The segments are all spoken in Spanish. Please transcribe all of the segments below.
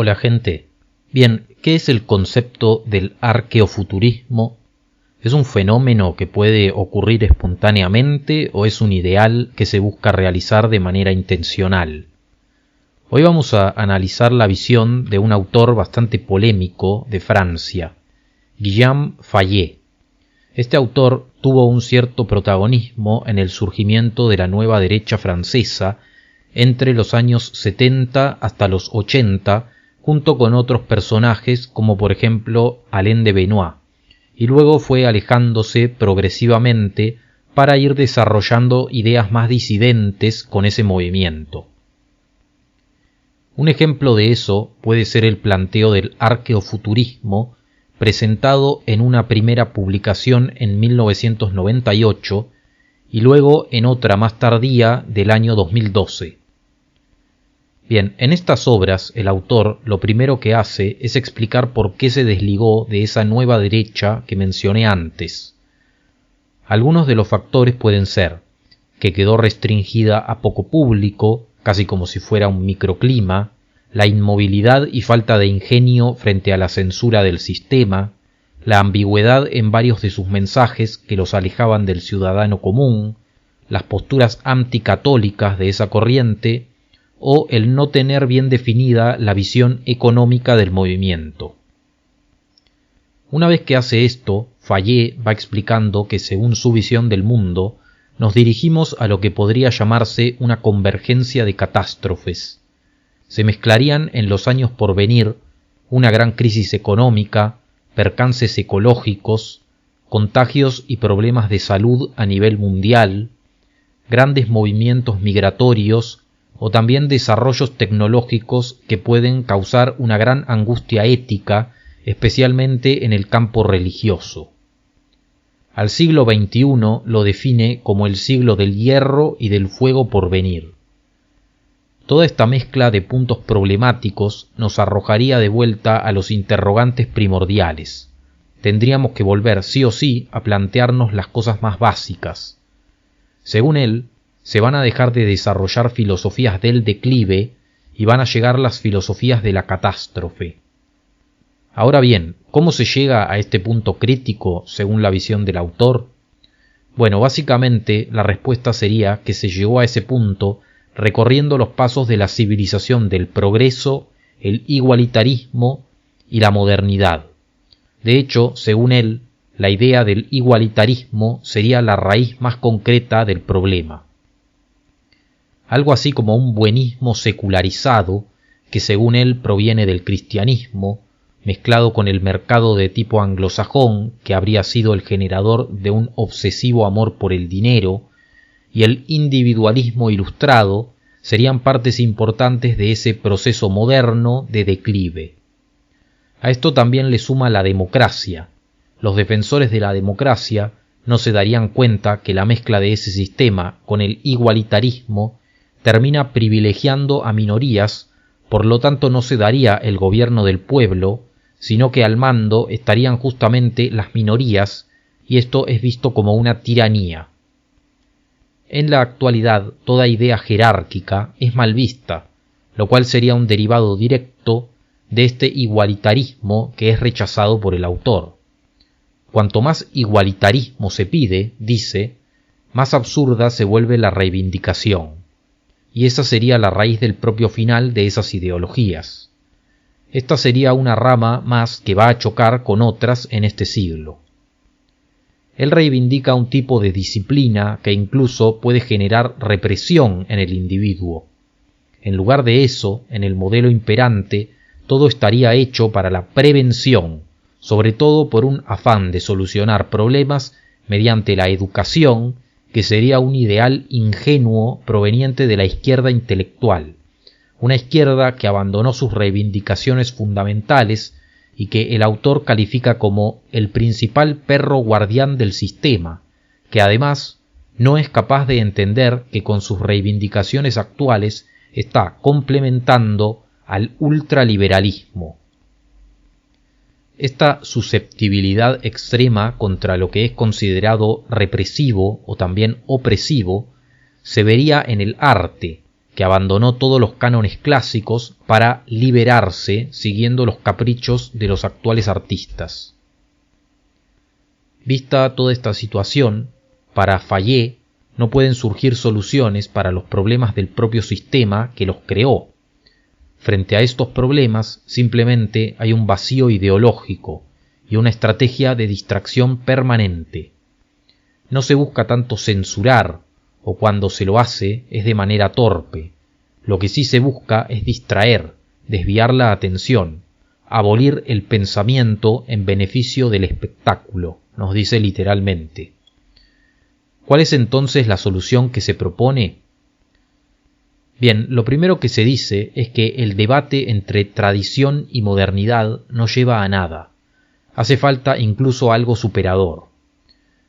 Hola gente. Bien, ¿qué es el concepto del arqueofuturismo? ¿Es un fenómeno que puede ocurrir espontáneamente o es un ideal que se busca realizar de manera intencional? Hoy vamos a analizar la visión de un autor bastante polémico de Francia, Guillaume Fayet. Este autor tuvo un cierto protagonismo en el surgimiento de la nueva derecha francesa entre los años 70 hasta los 80, junto con otros personajes como por ejemplo Alain de Benoist, y luego fue alejándose progresivamente para ir desarrollando ideas más disidentes con ese movimiento. Un ejemplo de eso puede ser el planteo del arqueofuturismo presentado en una primera publicación en 1998 y luego en otra más tardía del año 2012. Bien, en estas obras el autor lo primero que hace es explicar por qué se desligó de esa nueva derecha que mencioné antes. Algunos de los factores pueden ser que quedó restringida a poco público, casi como si fuera un microclima, la inmovilidad y falta de ingenio frente a la censura del sistema, la ambigüedad en varios de sus mensajes que los alejaban del ciudadano común, las posturas anticatólicas de esa corriente, o el no tener bien definida la visión económica del movimiento. Una vez que hace esto, Fayet va explicando que según su visión del mundo, nos dirigimos a lo que podría llamarse una convergencia de catástrofes. Se mezclarían en los años por venir una gran crisis económica, percances ecológicos, contagios y problemas de salud a nivel mundial, grandes movimientos migratorios o también desarrollos tecnológicos que pueden causar una gran angustia ética, especialmente en el campo religioso. Al siglo XXI lo define como el siglo del hierro y del fuego por venir. Toda esta mezcla de puntos problemáticos nos arrojaría de vuelta a los interrogantes primordiales. Tendríamos que volver sí o sí a plantearnos las cosas más básicas. Según él, se van a dejar de desarrollar filosofías del declive y van a llegar las filosofías de la catástrofe. Ahora bien, ¿cómo se llega a este punto crítico según la visión del autor? Bueno, básicamente la respuesta sería que se llegó a ese punto recorriendo los pasos de la civilización del progreso, el igualitarismo y la modernidad. De hecho, según él, la idea del igualitarismo sería la raíz más concreta del problema. Algo así como un buenismo secularizado que según él proviene del cristianismo, mezclado con el mercado de tipo anglosajón que habría sido el generador de un obsesivo amor por el dinero, y el individualismo ilustrado serían partes importantes de ese proceso moderno de declive. A esto también le suma la democracia. Los defensores de la democracia no se darían cuenta que la mezcla de ese sistema con el igualitarismo termina privilegiando a minorías, por lo tanto no se daría el gobierno del pueblo, sino que al mando estarían justamente las minorías, y esto es visto como una tiranía. En la actualidad, toda idea jerárquica es mal vista, lo cual sería un derivado directo de este igualitarismo que es rechazado por el autor. Cuanto más igualitarismo se pide, dice, más absurda se vuelve la reivindicación. Y esa sería la raíz del propio final de esas ideologías. Esta sería una rama más que va a chocar con otras en este siglo. Él reivindica un tipo de disciplina que incluso puede generar represión en el individuo. En lugar de eso, en el modelo imperante, todo estaría hecho para la prevención, sobre todo por un afán de solucionar problemas mediante la educación, que sería un ideal ingenuo proveniente de la izquierda intelectual, una izquierda que abandonó sus reivindicaciones fundamentales y que el autor califica como el principal perro guardián del sistema, que además no es capaz de entender que con sus reivindicaciones actuales está complementando al ultraliberalismo. Esta susceptibilidad extrema contra lo que es considerado represivo o también opresivo se vería en el arte, que abandonó todos los cánones clásicos para liberarse siguiendo los caprichos de los actuales artistas. Vista toda esta situación, para Fayet no pueden surgir soluciones para los problemas del propio sistema que los creó. Frente a estos problemas simplemente hay un vacío ideológico y una estrategia de distracción permanente. No se busca tanto censurar, o cuando se lo hace es de manera torpe. Lo que sí se busca es distraer, desviar la atención, abolir el pensamiento en beneficio del espectáculo, nos dice literalmente. ¿Cuál es entonces la solución que se propone? Bien, lo primero que se dice es que el debate entre tradición y modernidad no lleva a nada. Hace falta incluso algo superador.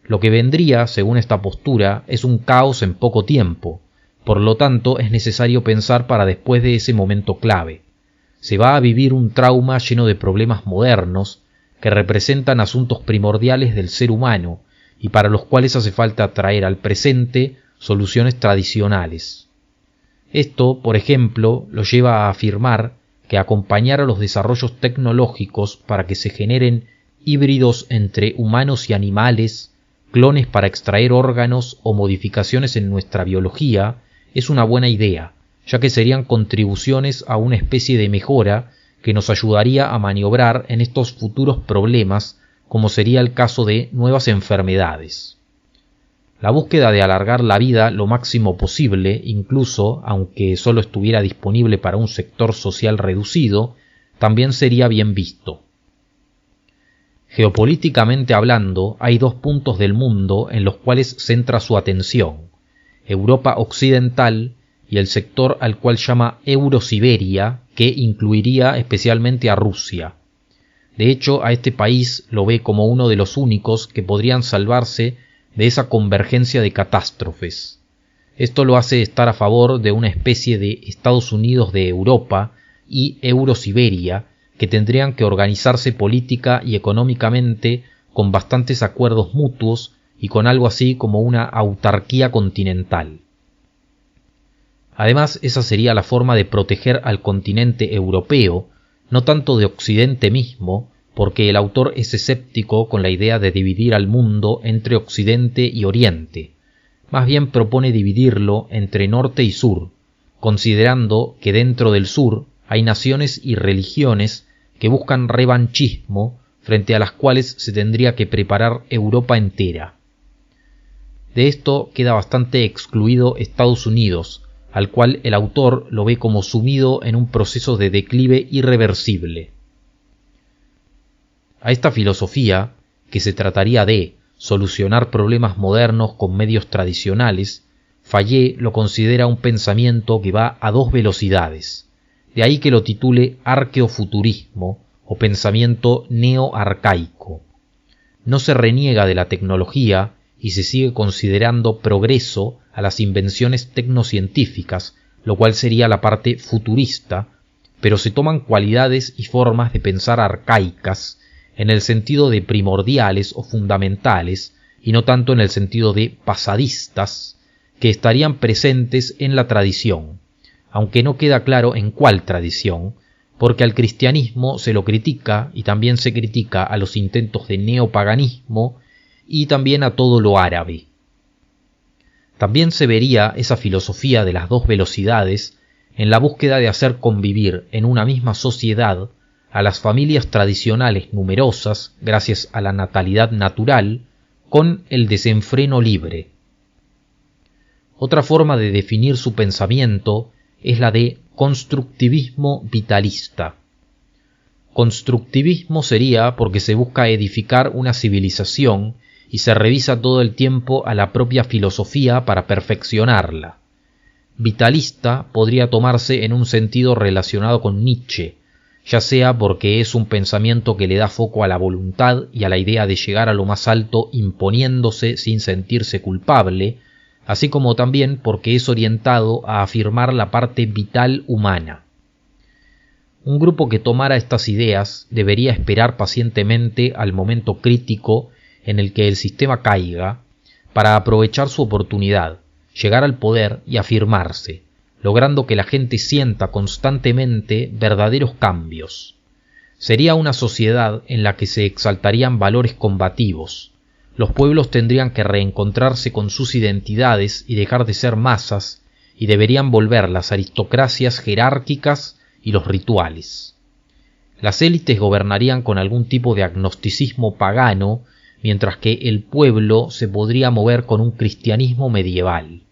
Lo que vendría, según esta postura, es un caos en poco tiempo, por lo tanto es necesario pensar para después de ese momento clave. Se va a vivir un trauma lleno de problemas modernos que representan asuntos primordiales del ser humano y para los cuales hace falta traer al presente soluciones tradicionales. Esto, por ejemplo, lo lleva a afirmar que acompañar a los desarrollos tecnológicos para que se generen híbridos entre humanos y animales, clones para extraer órganos o modificaciones en nuestra biología, es una buena idea, ya que serían contribuciones a una especie de mejora que nos ayudaría a maniobrar en estos futuros problemas, como sería el caso de nuevas enfermedades. La búsqueda de alargar la vida lo máximo posible, incluso aunque solo estuviera disponible para un sector social reducido, también sería bien visto. Geopolíticamente hablando, hay dos puntos del mundo en los cuales centra su atención: Europa Occidental y el sector al cual llama Eurosiberia, que incluiría especialmente a Rusia. De hecho, a este país lo ve como uno de los únicos que podrían salvarse de esa convergencia de catástrofes. Esto lo hace estar a favor de una especie de Estados Unidos de Europa y Eurosiberia, que tendrían que organizarse política y económicamente con bastantes acuerdos mutuos y con algo así como una autarquía continental. Además, esa sería la forma de proteger al continente europeo, no tanto de Occidente mismo, porque el autor es escéptico con la idea de dividir al mundo entre Occidente y Oriente. Más bien propone dividirlo entre norte y sur, considerando que dentro del sur hay naciones y religiones que buscan revanchismo frente a las cuales se tendría que preparar Europa entera. De esto queda bastante excluido Estados Unidos, al cual el autor lo ve como sumido en un proceso de declive irreversible. A esta filosofía, que se trataría de solucionar problemas modernos con medios tradicionales, Fayet lo considera un pensamiento que va a dos velocidades. De ahí que lo titule arqueofuturismo o pensamiento neoarcaico. No se reniega de la tecnología y se sigue considerando progreso a las invenciones tecnocientíficas, lo cual sería la parte futurista, pero se toman cualidades y formas de pensar arcaicas en el sentido de primordiales o fundamentales y no tanto en el sentido de pasadistas, que estarían presentes en la tradición, aunque no queda claro en cuál tradición, porque al cristianismo se lo critica y también se critica a los intentos de neopaganismo y también a todo lo árabe. También se vería esa filosofía de las dos velocidades en la búsqueda de hacer convivir en una misma sociedad a las familias tradicionales numerosas gracias a la natalidad natural con el desenfreno libre. Otra forma de definir su pensamiento es la de constructivismo vitalista. Constructivismo sería porque se busca edificar una civilización y se revisa todo el tiempo a la propia filosofía para perfeccionarla. Vitalista podría tomarse en un sentido relacionado con Nietzsche, ya sea porque es un pensamiento que le da foco a la voluntad y a la idea de llegar a lo más alto imponiéndose sin sentirse culpable, así como también porque es orientado a afirmar la parte vital humana. Un grupo que tomara estas ideas debería esperar pacientemente al momento crítico en el que el sistema caiga para aprovechar su oportunidad, llegar al poder y afirmarse, logrando que la gente sienta constantemente verdaderos cambios. Sería una sociedad en la que se exaltarían valores combativos. Los pueblos tendrían que reencontrarse con sus identidades y dejar de ser masas, y deberían volver las aristocracias jerárquicas y los rituales. Las élites gobernarían con algún tipo de agnosticismo pagano, mientras que el pueblo se podría mover con un cristianismo medieval.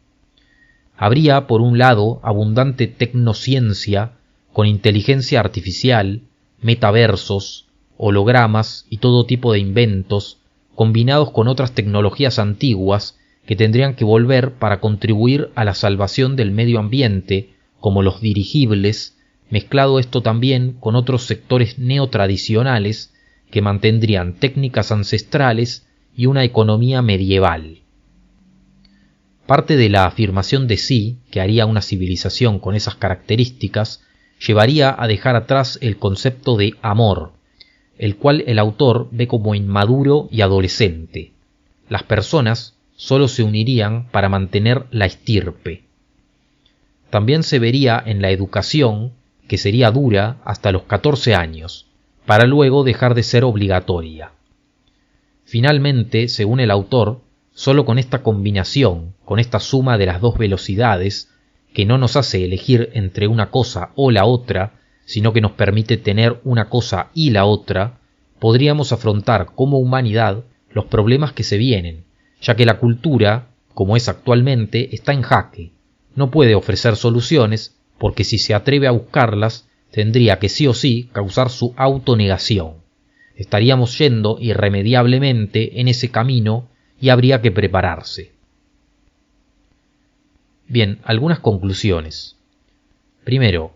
Habría, por un lado, abundante tecnociencia, con inteligencia artificial, metaversos, hologramas y todo tipo de inventos, combinados con otras tecnologías antiguas que tendrían que volver para contribuir a la salvación del medio ambiente, como los dirigibles, mezclado esto también con otros sectores neotradicionales que mantendrían técnicas ancestrales y una economía medieval. Parte de la afirmación de sí, que haría una civilización con esas características, llevaría a dejar atrás el concepto de amor, el cual el autor ve como inmaduro y adolescente. Las personas solo se unirían para mantener la estirpe. También se vería en la educación, que sería dura hasta los 14 años, para luego dejar de ser obligatoria. Finalmente, según el autor, solo con esta combinación, con esta suma de las dos velocidades, que no nos hace elegir entre una cosa o la otra, sino que nos permite tener una cosa y la otra, podríamos afrontar como humanidad los problemas que se vienen, ya que la cultura, como es actualmente, está en jaque. No puede ofrecer soluciones, porque si se atreve a buscarlas, tendría que sí o sí causar su autonegación. Estaríamos yendo irremediablemente en ese camino y habría que prepararse. Bien, algunas conclusiones. Primero,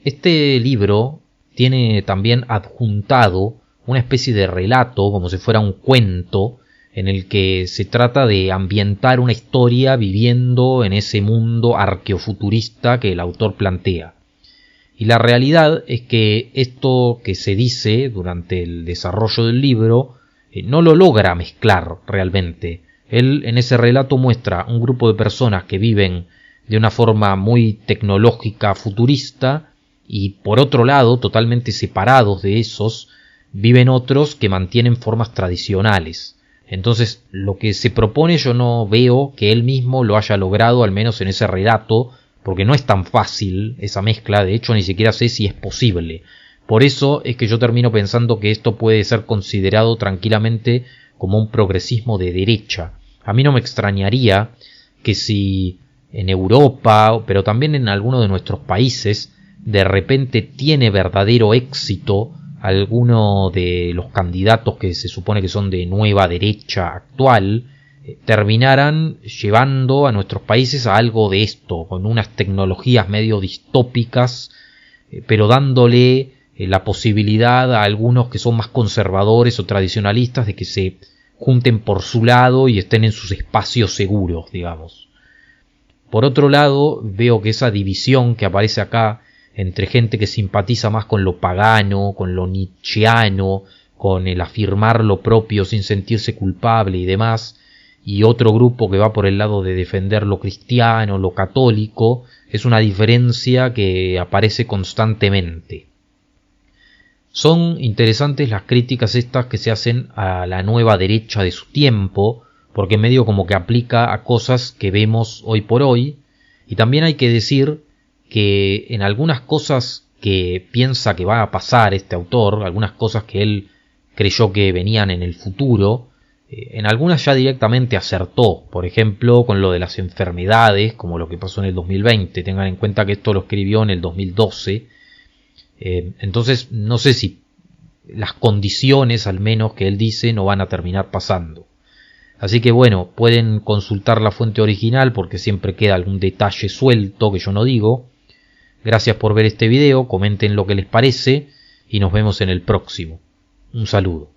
este libro tiene también adjuntado una especie de relato, como si fuera un cuento, en el que se trata de ambientar una historia viviendo en ese mundo arqueofuturista que el autor plantea. Y la realidad es que esto que se dice durante el desarrollo del libro no lo logra mezclar realmente. Él en ese relato muestra un grupo de personas que viven de una forma muy tecnológica, futurista, y por otro lado, totalmente separados de esos, viven otros que mantienen formas tradicionales. Entonces, lo que se propone yo no veo que él mismo lo haya logrado, al menos en ese relato, porque no es tan fácil esa mezcla, de hecho ni siquiera sé si es posible. Por eso es que yo termino pensando que esto puede ser considerado tranquilamente como un progresismo de derecha. A mí no me extrañaría que si en Europa, pero también en alguno de nuestros países, de repente tiene verdadero éxito alguno de los candidatos que se supone que son de nueva derecha actual, terminaran llevando a nuestros países a algo de esto, con unas tecnologías medio distópicas, pero dándole la posibilidad a algunos que son más conservadores o tradicionalistas de que se junten por su lado y estén en sus espacios seguros, digamos. Por otro lado, veo que esa división que aparece acá entre gente que simpatiza más con lo pagano, con lo nietzscheano, con el afirmar lo propio sin sentirse culpable y demás, y otro grupo que va por el lado de defender lo cristiano, lo católico, es una diferencia que aparece constantemente. Son interesantes las críticas estas que se hacen a la nueva derecha de su tiempo, porque medio como que aplica a cosas que vemos hoy por hoy, y también hay que decir que en algunas cosas que piensa que va a pasar este autor, algunas cosas que él creyó que venían en el futuro, en algunas ya directamente acertó. Por ejemplo, con lo de las enfermedades, como lo que pasó en el 2020. Tengan en cuenta que esto lo escribió en el 2012. Entonces no sé si las condiciones, al menos que él dice, no van a terminar pasando. Así que bueno, pueden consultar la fuente original porque siempre queda algún detalle suelto que yo no digo. Gracias por ver este video, comenten lo que les parece y nos vemos en el próximo. Un saludo.